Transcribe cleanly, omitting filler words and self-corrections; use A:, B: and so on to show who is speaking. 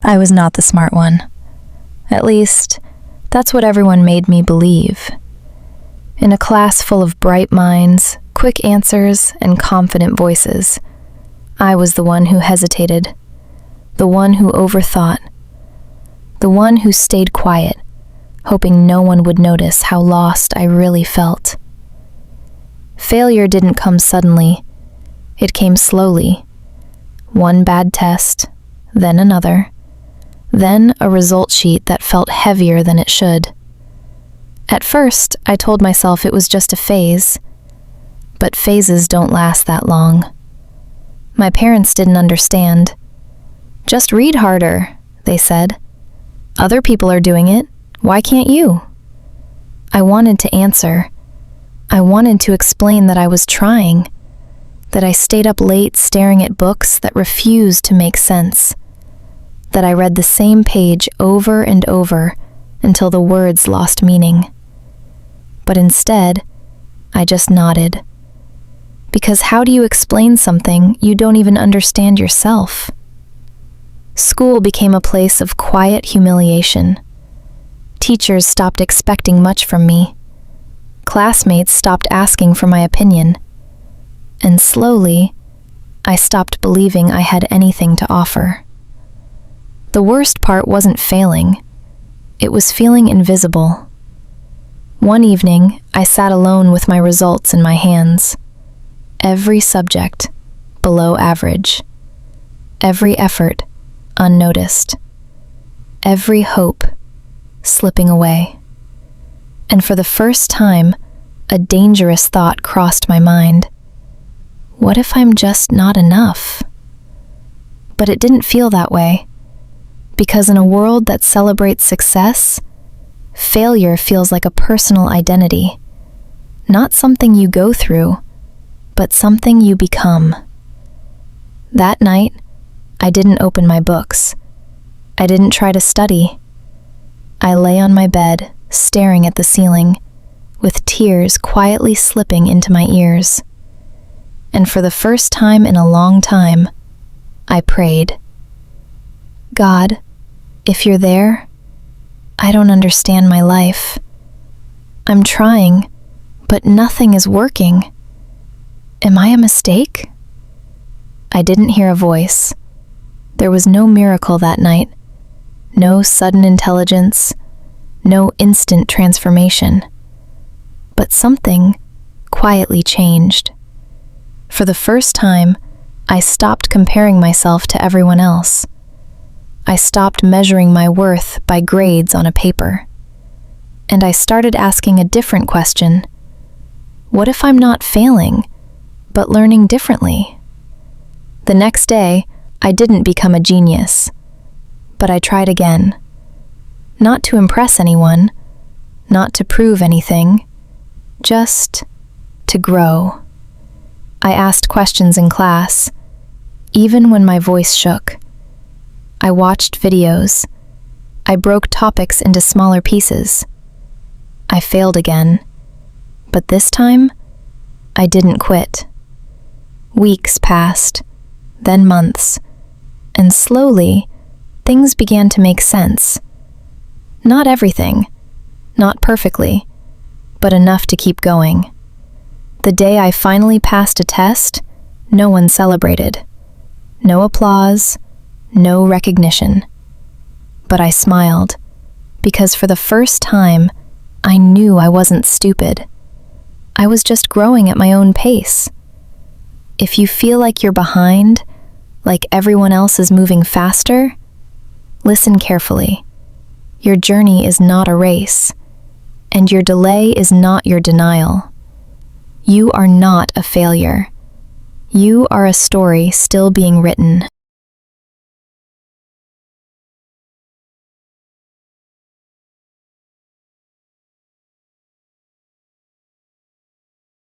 A: I was not the smart one. At least, that's what everyone made me believe. In a class full of bright minds, quick answers, and confident voices, I was the one who hesitated, the one who overthought, the one who stayed quiet, hoping no one would notice how lost I really felt. Failure didn't come suddenly. It came slowly. One bad test, then another, then a result sheet that felt heavier than it should. At first, I told myself it was just a phase, but phases don't last that long. My parents didn't understand. "Just read harder," they said. "Other people are doing it. Why can't you?" I wanted to answer. I wanted to explain that I was trying, that I stayed up late staring at books that refused to make sense, that I read the same page over and over until the words lost meaning. But instead, I just nodded. Because how do you explain something you don't even understand yourself? School became a place of quiet humiliation. Teachers stopped expecting much from me. Classmates stopped asking for my opinion. And slowly, I stopped believing I had anything to offer. The worst part wasn't failing. It was feeling invisible. One evening, I sat alone with my results in my hands. Every subject, below average. Every effort, unnoticed. Every hope, slipping away. And for the first time, a dangerous thought crossed my mind. What if I'm just not enough? But it didn't feel that way. Because in a world that celebrates success, failure feels like a personal identity. Not something you go through, but something you become. That night, I didn't open my books. I didn't try to study. I lay on my bed, staring at the ceiling, with tears quietly slipping into my ears. And for the first time in a long time, I prayed. God, if you're there, I don't understand my life. I'm trying, but nothing is working. Am I a mistake? I didn't hear a voice. There was no miracle that night, no sudden intelligence, no instant transformation. But something quietly changed. For the first time, I stopped comparing myself to everyone else. I stopped measuring my worth by grades on a paper. And I started asking a different question. What if I'm not failing, but learning differently? The next day, I didn't become a genius, but I tried again. Not to impress anyone, not to prove anything, just to grow. I asked questions in class, even when my voice shook. I watched videos. I broke topics into smaller pieces. I failed again, but this time, I didn't quit. Weeks passed, then months, and slowly, things began to make sense. Not everything, not perfectly, but enough to keep going. The day I finally passed a test, no one celebrated. No applause, no recognition. But I smiled, because for the first time, I knew I wasn't stupid. I was just growing at my own pace. If you feel like you're behind, like everyone else is moving faster, listen carefully. Your journey is not a race, and your delay is not your denial. You are not a failure. You are a story still being written.